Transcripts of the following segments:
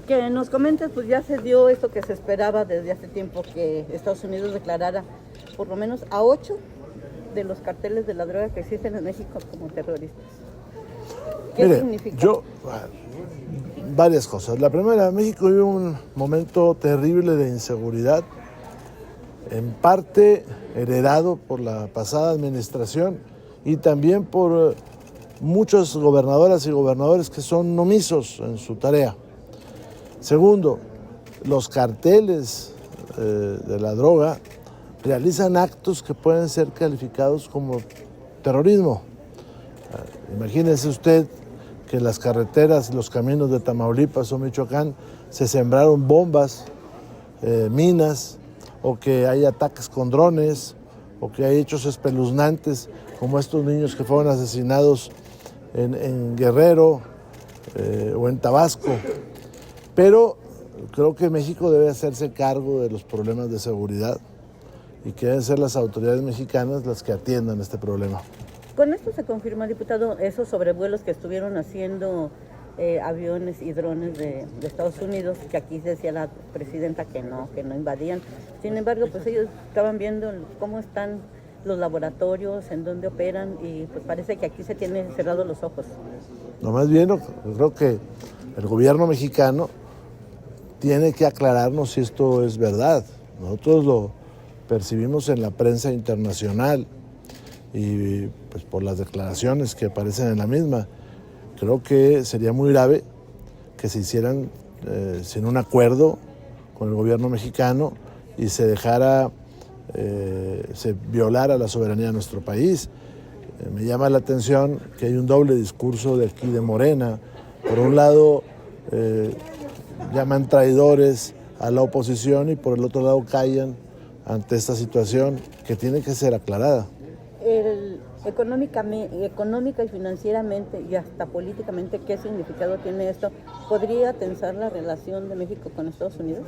Que nos comentes, pues ya se dio esto que se esperaba desde hace tiempo, que Estados Unidos declarara por lo menos a 8 de los carteles de la droga que existen en México como terroristas. ¿Qué significa? Varias cosas. La primera, México vive un momento terrible de inseguridad, en parte heredado por la pasada administración y también por muchos gobernadoras y gobernadores que son omisos en su tarea. Segundo, los carteles de la droga realizan actos que pueden ser calificados como terrorismo. Imagínese usted que en las carreteras y los caminos de Tamaulipas o Michoacán se sembraron bombas, minas, o que hay ataques con drones, o que hay hechos espeluznantes como estos niños que fueron asesinados en Guerrero o en Tabasco. Pero creo que México debe hacerse cargo de los problemas de seguridad y que deben ser las autoridades mexicanas las que atiendan este problema. Con esto se confirma, diputado, esos sobrevuelos que estuvieron haciendo aviones y drones de Estados Unidos, que aquí decía la presidenta que no invadían. Sin embargo, pues ellos estaban viendo cómo están los laboratorios, en dónde operan, y pues parece que aquí se tienen cerrados los ojos. No, más bien, yo creo que el gobierno mexicano tiene que aclararnos si esto es verdad. Nosotros lo percibimos en la prensa internacional y pues por las declaraciones que aparecen en la misma. Creo que sería muy grave que se hicieran sin un acuerdo con el gobierno mexicano y se dejara, se violara la soberanía de nuestro país. Me llama la atención que hay un doble discurso de aquí de Morena. Por un lado, llaman traidores a la oposición y por el otro lado callan ante esta situación que tiene que ser aclarada. Económica y financieramente y hasta políticamente, ¿qué significado tiene esto? ¿Podría tensar la relación de México con Estados Unidos?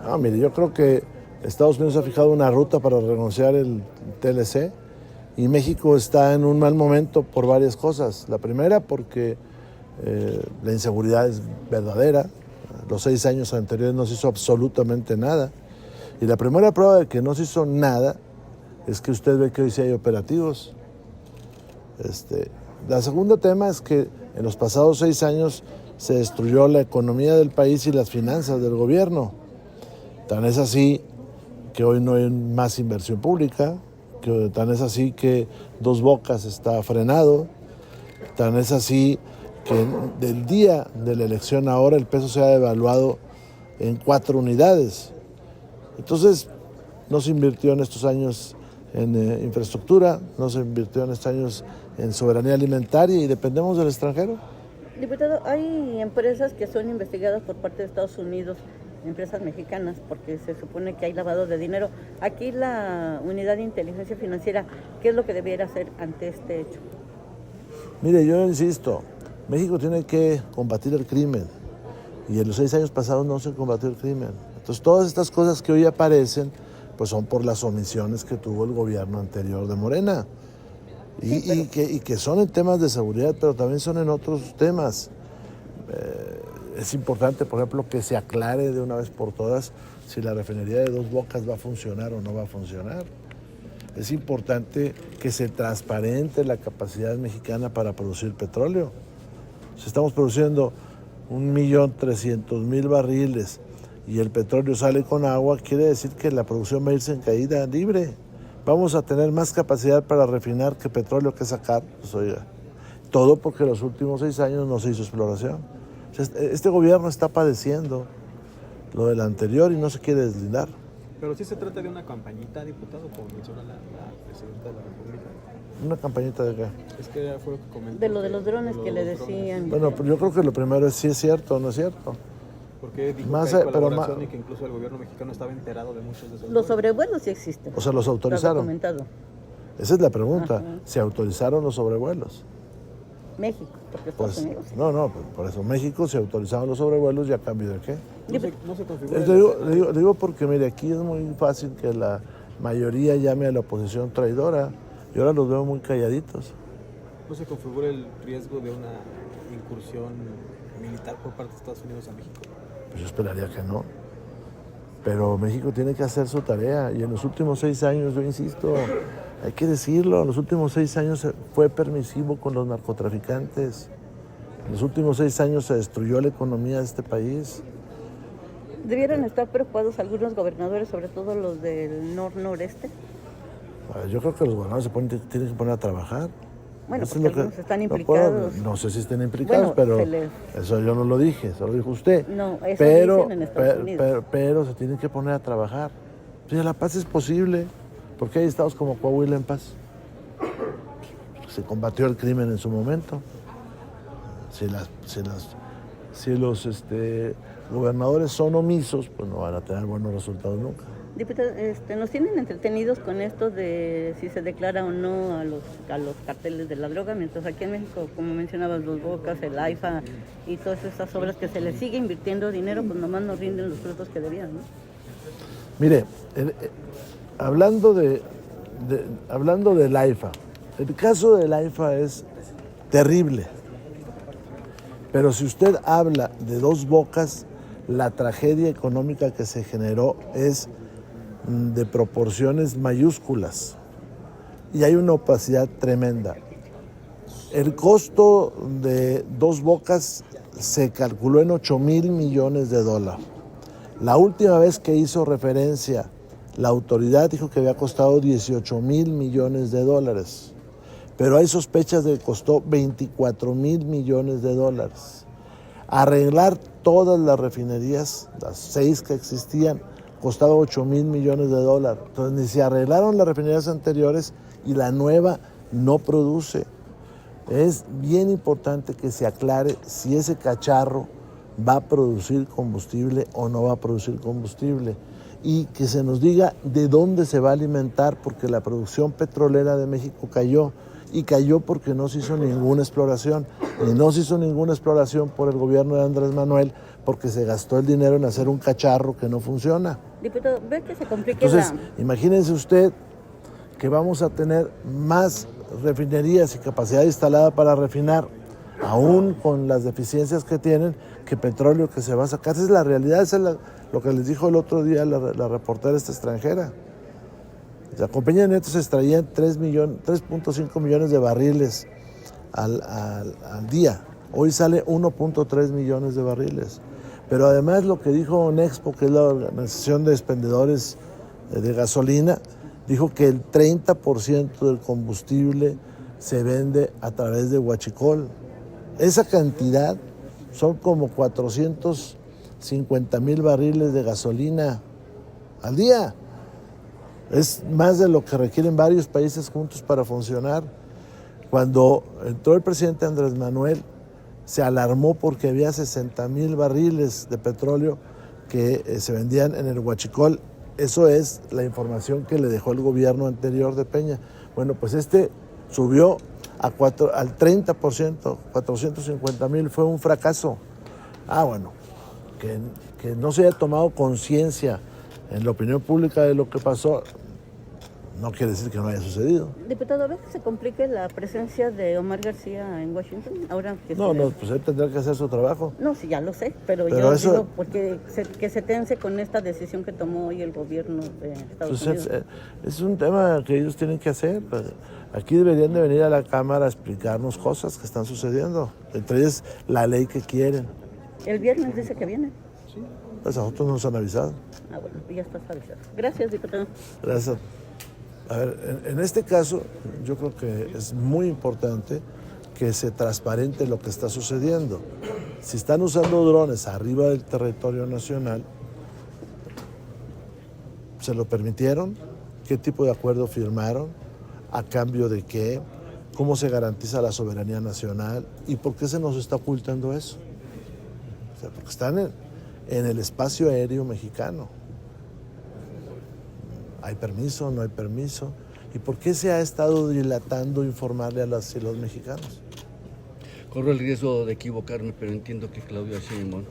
No, mire, yo creo que Estados Unidos ha fijado una ruta para renegociar el TLC y México está en un mal momento por varias cosas. La primera, porque la inseguridad es verdadera. Los 6 años anteriores no se hizo absolutamente nada. Y la primera prueba de que no se hizo nada es que usted ve que hoy sí hay operativos. La segunda tema es que en los pasados 6 años se destruyó la economía del país y las finanzas del gobierno. Tan es así que hoy no hay más inversión pública, tan es así que Dos Bocas está frenado, tan es así que del día de la elección ahora el peso se ha devaluado en 4 unidades. Entonces, no se invirtió en estos años en infraestructura, no se invirtió en estos años en soberanía alimentaria y dependemos del extranjero. Diputado, hay empresas que son investigadas por parte de Estados Unidos, empresas mexicanas, porque se supone que hay lavado de dinero. Aquí la Unidad de Inteligencia Financiera, ¿qué es lo que debiera hacer ante este hecho? Mire, yo insisto, México tiene que combatir el crimen y en los 6 años pasados no se combatió el crimen. Entonces todas estas cosas que hoy aparecen pues son por las omisiones que tuvo el gobierno anterior de Morena y que son en temas de seguridad, pero también son en otros temas. Es importante, por ejemplo, que se aclare de una vez por todas si la refinería de Dos Bocas va a funcionar o no va a funcionar. Es importante que se transparente la capacidad mexicana para producir petróleo. Si estamos produciendo 1.300.000 barriles y el petróleo sale con agua, quiere decir que la producción va a irse en caída libre. Vamos a tener más capacidad para refinar que petróleo que sacar. Pues, oiga, todo porque en los últimos 6 años no se hizo exploración. O sea, este gobierno está padeciendo lo del anterior y no se quiere deslindar. Pero sí se trata de una campañita, diputado, como menciona la presidenta de la República. ¿Una campañita de qué? Es que fue lo que comentó. De lo de los drones que le decían. Bueno, pues yo creo que lo primero es si es cierto o no es cierto. Porque dijo Más, que hay colaboración y que incluso el gobierno mexicano estaba enterado de muchos de esos Los sobrevuelos sí existen. O sea, los autorizaron. Esa es la pregunta. Ajá. ¿Se autorizaron los sobrevuelos? México, porque Estados Unidos. No, por eso México se autorizaron los sobrevuelos y a cambio de qué. No se configura. Digo porque, mire, aquí es muy fácil que la mayoría llame a la oposición traidora y ahora los veo muy calladitos. ¿No se configura el riesgo de una incursión militar por parte de Estados Unidos a México? Pues yo esperaría que no. Pero México tiene que hacer su tarea y en los últimos 6 años, yo insisto, hay que decirlo, en los últimos 6 años fue permisivo con los narcotraficantes. En los últimos 6 años se destruyó la economía de este país. ¿Debieran estar preocupados algunos gobernadores, sobre todo los del noreste? Yo creo que los gobernadores tienen que poner a trabajar. Bueno, Eso porque es lo algunos están implicados. No sé si estén implicados, Bueno, pero eso yo no lo dije, eso lo dijo usted. No, eso pero, dicen en Estados Unidos. pero se tienen que poner a trabajar. Sí, la paz es posible, porque hay estados como Coahuila en paz. Se combatió el crimen en su momento. Si los gobernadores son omisos, pues no van a tener buenos resultados nunca. Diputado, nos tienen entretenidos con esto de si se declara o no a los carteles de la droga, mientras aquí en México, como mencionabas, Dos Bocas, el AIFA y todas esas obras que se les sigue invirtiendo dinero, pues nomás no rinden los frutos que debían, ¿no? Mire, hablando del AIFA, el caso del AIFA es terrible, pero si usted habla de Dos Bocas, la tragedia económica que se generó es de proporciones mayúsculas y hay una opacidad tremenda. El costo de Dos Bocas se calculó en $8,000 millones. La última vez que hizo referencia, la autoridad dijo que había costado $18,000 millones, pero hay sospechas de que costó $24,000 millones. Arreglar todas las refinerías, las 6 que existían, costaba $8,000 millones. Entonces ni se arreglaron las refinerías anteriores y la nueva no produce. Es bien importante que se aclare si ese cacharro va a producir combustible o no va a producir combustible y que se nos diga de dónde se va a alimentar, porque la producción petrolera de México cayó y cayó porque no se hizo ninguna exploración y no se hizo ninguna exploración por el gobierno de Andrés Manuel porque se gastó el dinero en hacer un cacharro que no funciona. Diputado, ¿ve que se complique Entonces, imagínense usted que vamos a tener más refinerías y capacidad instalada para refinar, aún con las deficiencias que tienen, que petróleo que se va a sacar? Esa es la realidad, eso es lo que les dijo el otro día la reportera extranjera. La compañía de Neto se extraía 3.5 millones de barriles al día. Hoy sale 1.3 millones de barriles. Pero además lo que dijo Nexpo, que es la organización de expendedores de gasolina, dijo que el 30% del combustible se vende a través de huachicol. Esa cantidad son como 450,000 barriles de gasolina al día. Es más de lo que requieren varios países juntos para funcionar. Cuando entró el presidente Andrés Manuel, se alarmó porque había 60,000 barriles de petróleo que se vendían en el huachicol. Eso es la información que le dejó el gobierno anterior de Peña. Bueno, pues subió al 30%, 450,000, fue un fracaso. Bueno, que no se haya tomado conciencia en la opinión pública de lo que pasó, no quiere decir que no haya sucedido. Diputado, ¿ve que se complique la presencia de Omar García en Washington? Ahora que pues él tendrá que hacer su trabajo. No, sí, ya lo sé, pero yo digo porque que se tense con esta decisión que tomó hoy el gobierno de Estados Unidos. Es un tema que ellos tienen que hacer. Aquí deberían de venir a la Cámara a explicarnos cosas que están sucediendo. Entre ellas, la ley que quieren. El viernes dice que viene. Sí. Pues a nosotros nos han avisado. Bueno, ya estás avisado. Gracias, diputado. Gracias. A ver, en este caso, yo creo que es muy importante que se transparente lo que está sucediendo. Si están usando drones arriba del territorio nacional, ¿se lo permitieron? ¿Qué tipo de acuerdo firmaron? ¿A cambio de qué? ¿Cómo se garantiza la soberanía nacional? ¿Y por qué se nos está ocultando eso? O sea, porque están en el espacio aéreo mexicano. ¿Hay permiso? ¿No hay permiso? ¿Y por qué se ha estado dilatando informarle a las y los mexicanos? Corro el riesgo de equivocarme, pero entiendo que Claudia Sheinbaum,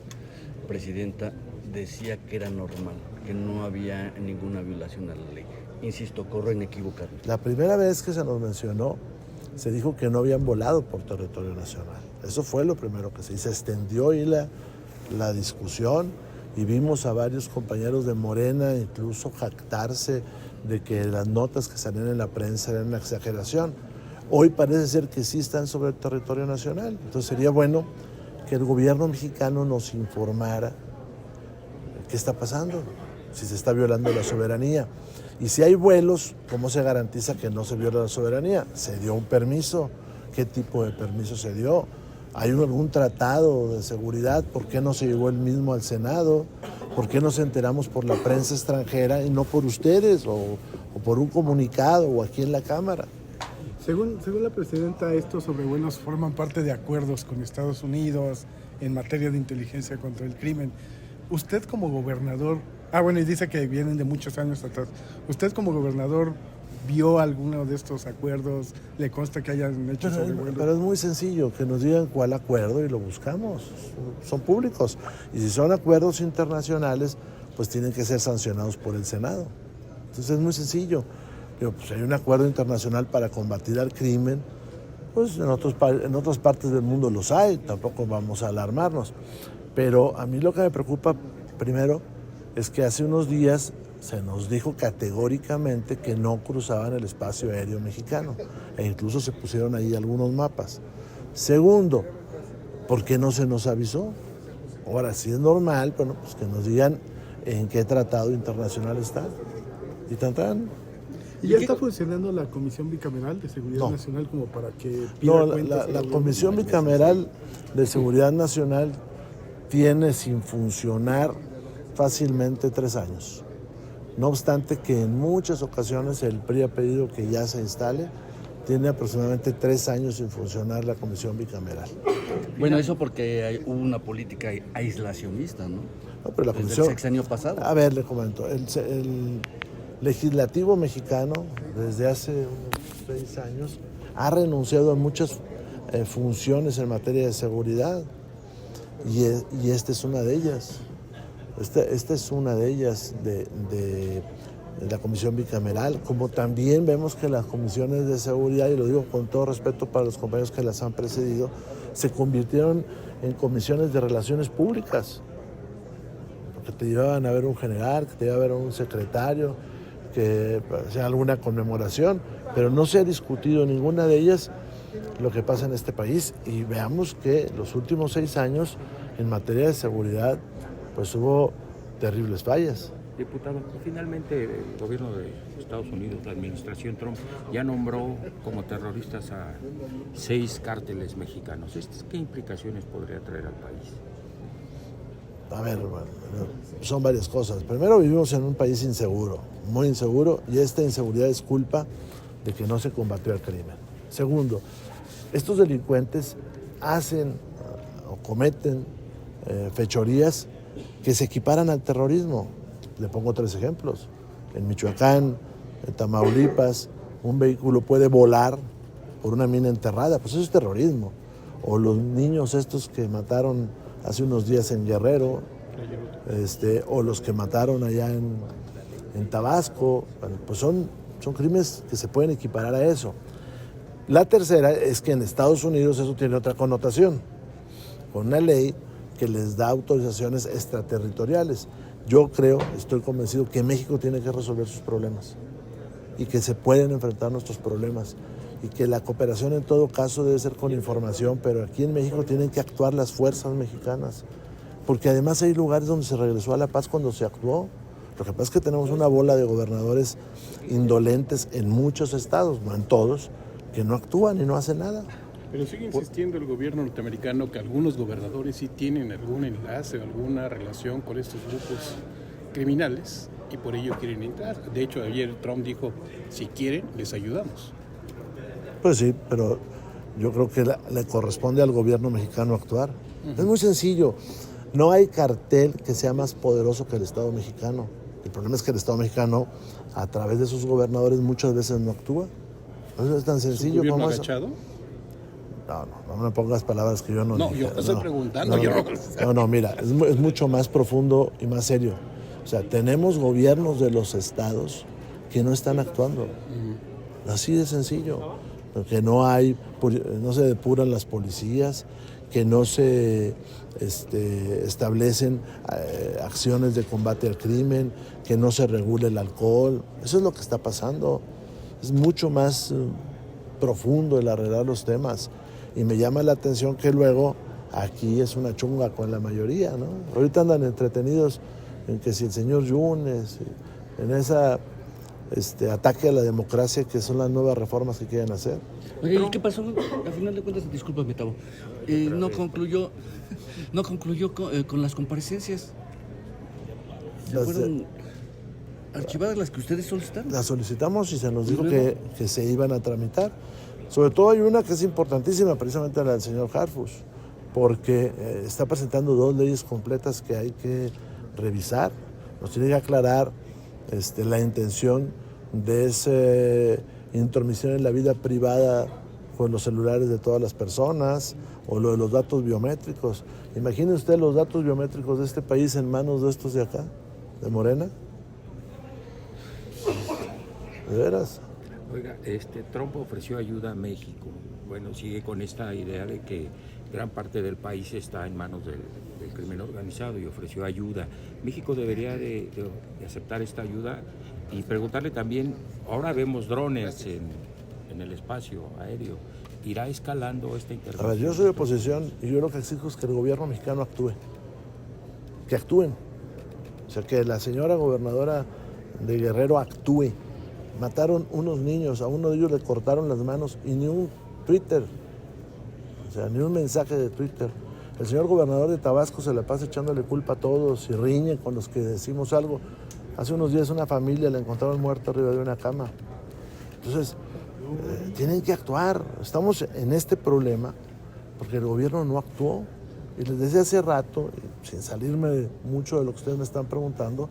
presidenta, decía que era normal, que no había ninguna violación a la ley. Insisto, corro en equivocarme. La primera vez que se nos mencionó se dijo que no habían volado por territorio nacional. Eso fue lo primero que se hizo. Se extendió ahí la discusión y vimos a varios compañeros de Morena incluso jactarse de que las notas que salían en la prensa eran una exageración. Hoy parece ser que sí están sobre el territorio nacional. Entonces sería bueno que el gobierno mexicano nos informara qué está pasando, si se está violando la soberanía. Y si hay vuelos, ¿cómo se garantiza que no se viola la soberanía? ¿Se dio un permiso? ¿Qué tipo de permiso se dio? ¿Hay algún tratado de seguridad? ¿Por qué no se llevó el mismo al Senado? ¿Por qué nos enteramos por la prensa extranjera y no por ustedes o por un comunicado o aquí en la Cámara? Según la presidenta, estos sobrevuelos forman parte de acuerdos con Estados Unidos en materia de inteligencia contra el crimen. Usted como gobernador, y dice que vienen de muchos años atrás, ¿usted como gobernador vio alguno de estos acuerdos? ¿Le consta que hayan hecho sobrevuelos? Pero es muy sencillo, que nos digan cuál acuerdo y lo buscamos. Son públicos. Y si son acuerdos internacionales, pues tienen que ser sancionados por el Senado. Entonces es muy sencillo. Pues hay un acuerdo internacional para combatir al crimen, pues en otras partes del mundo los hay, tampoco vamos a alarmarnos. Pero a mí lo que me preocupa primero es que hace unos días se nos dijo categóricamente que no cruzaban el espacio aéreo mexicano e incluso se pusieron ahí algunos mapas. Segundo, ¿por qué no se nos avisó? Ahora, si es normal, bueno, pues que nos digan en qué tratado internacional está. Y tan. ¿Y ya está funcionando la Comisión Bicameral de Seguridad Nacional como para que pida No, cuentas? la Comisión Bicameral de Seguridad Nacional tiene sin funcionar fácilmente 3 años. No obstante que en muchas ocasiones el PRI ha pedido que ya se instale, tiene aproximadamente 3 años sin funcionar la Comisión Bicameral. Bueno, eso porque hubo una política aislacionista, ¿no? No, pero la Desde Comisión, el sexenio pasado. A ver, le comento. El legislativo mexicano, desde hace unos 6 años, ha renunciado a muchas funciones en materia de seguridad y esta es una de ellas. Esta es una de ellas de la Comisión Bicameral, como también vemos que las comisiones de seguridad, y lo digo con todo respeto para los compañeros que las han precedido, se convirtieron en comisiones de relaciones públicas, porque te llevaban a ver un general, que te llevaban a ver un secretario, que sea alguna conmemoración, pero no se ha discutido ninguna de ellas lo que pasa en este país, y veamos que los últimos 6 años en materia de seguridad pues hubo terribles fallas. Diputado, finalmente el gobierno de Estados Unidos, la administración Trump, ya nombró como terroristas a 6 cárteles mexicanos. ¿Qué implicaciones podría traer al país? A ver, bueno, son varias cosas. Primero, vivimos en un país inseguro, muy inseguro, y esta inseguridad es culpa de que no se combatió el crimen. Segundo, estos delincuentes hacen o cometen fechorías que se equiparan al terrorismo. Le pongo 3 ejemplos. En Michoacán, en Tamaulipas, un vehículo puede volar por una mina enterrada, pues eso es terrorismo. O los niños estos que mataron hace unos días en Guerrero, o los que mataron allá en Tabasco, bueno, pues son crímenes que se pueden equiparar a eso. La tercera es que en Estados Unidos eso tiene otra connotación, con una ley que les da autorizaciones extraterritoriales. Yo estoy convencido que México tiene que resolver sus problemas y que se pueden enfrentar nuestros problemas y que la cooperación en todo caso debe ser con información, pero aquí en México tienen que actuar las fuerzas mexicanas, porque además hay lugares donde se regresó a la paz cuando se actuó. Lo que pasa es que tenemos una bola de gobernadores indolentes en muchos estados, no en todos, que no actúan y no hacen nada. Pero sigue insistiendo el gobierno norteamericano que algunos gobernadores sí tienen algún enlace o alguna relación con estos grupos criminales y por ello quieren entrar. De hecho, ayer Trump dijo, si quieren, les ayudamos. Pues sí, pero yo creo que le corresponde al gobierno mexicano actuar. Es muy sencillo. No hay cartel que sea más poderoso que el Estado mexicano. El problema es que el Estado mexicano, a través de sus gobernadores, muchas veces no actúa. Eso es tan sencillo como eso. ¿Agachado? No me pongas palabras que yo no dije. No, yo estoy preguntando. No, mira, es mucho más profundo y más serio. O sea, tenemos gobiernos de los estados que no están actuando. Así de sencillo. que no se depuran las policías, que no se establecen acciones de combate al crimen, que no se regule el alcohol. Eso es lo que está pasando. Es mucho más profundo el arreglar los temas. Y me llama la atención que luego aquí es una chunga con la mayoría, ¿no? Ahorita andan entretenidos en que si el señor Yunes, en esa ataque a la democracia, que son las nuevas reformas que quieren hacer. Oye, ¿y qué pasó? Al final de cuentas, discúlpame, Tavo, no concluyó con las comparecencias. ¿Fueron archivadas las que ustedes solicitaron? Las solicitamos y se nos dijo que se iban a tramitar. Sobre todo hay una que es importantísima, precisamente la del señor Harfuch, porque está presentando 2 leyes completas que hay que revisar. Nos tiene que aclarar la intención de esa intromisión en la vida privada con los celulares de todas las personas, o lo de los datos biométricos. Imagine usted los datos biométricos de este país en manos de estos de acá, de Morena. ¿De veras? Oiga, Trump ofreció ayuda a México. Bueno, sigue con esta idea de que gran parte del país está en manos del crimen organizado y ofreció ayuda. México debería de aceptar esta ayuda y preguntarle también, ahora vemos drones en el espacio aéreo, ¿irá escalando esta intervención? A ver, yo soy de oposición y yo lo que exijo es que el gobierno mexicano actúe. Que actúen. O sea, que la señora gobernadora de Guerrero actúe. Mataron unos niños, a uno de ellos le cortaron las manos y ni un Twitter, o sea, ni un mensaje de Twitter. El señor gobernador de Tabasco se la pasa echándole culpa a todos y riñe con los que decimos algo. Hace unos días una familia la encontraron muerta arriba de una cama. Entonces, tienen que actuar. Estamos en este problema porque el gobierno no actuó. Y les decía hace rato, sin salirme mucho de lo que ustedes me están preguntando,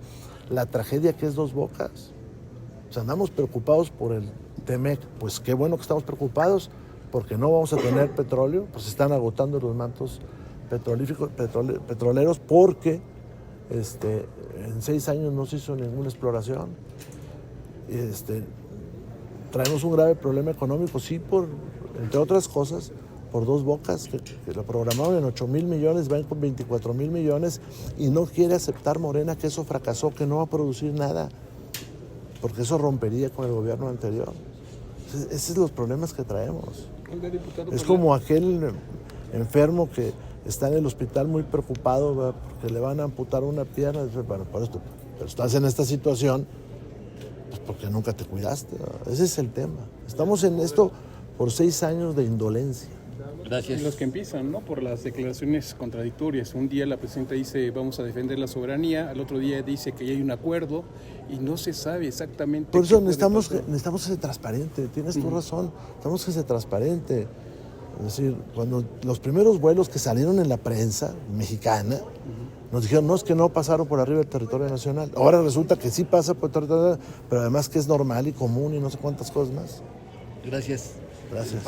la tragedia que es Dos Bocas. O sea, andamos preocupados por el TEMEC. Pues qué bueno que estamos preocupados porque no vamos a tener petróleo, pues están agotando los mantos petroleros porque en 6 años no se hizo ninguna exploración. Traemos un grave problema económico, sí, entre otras cosas, por Dos Bocas, que lo programaron en 8,000 millones, van con 24,000 millones y no quiere aceptar Morena que eso fracasó, que no va a producir nada, porque eso rompería con el gobierno anterior. Esos son los problemas que traemos. Oiga, diputado, es como aquel enfermo que está en el hospital muy preocupado, ¿verdad?, porque le van a amputar una pierna. Bueno, por esto, pero estás en esta situación pues porque nunca te cuidaste, ¿verdad? Ese es el tema. Estamos en esto por 6 años de indolencia. Gracias. Y los que empiezan, ¿no?, por las declaraciones contradictorias. Un día la presidenta dice vamos a defender la soberanía, al otro día dice que ya hay un acuerdo y no se sabe exactamente. Por eso necesitamos ser transparente, tienes tu razón, necesitamos que ser transparente. Es decir, cuando los primeros vuelos que salieron en la prensa mexicana, nos dijeron, no, es que no pasaron por arriba del territorio nacional. Ahora resulta que sí pasa por el territorio nacional, pero además que es normal y común y no sé cuántas cosas más. Gracias. Gracias.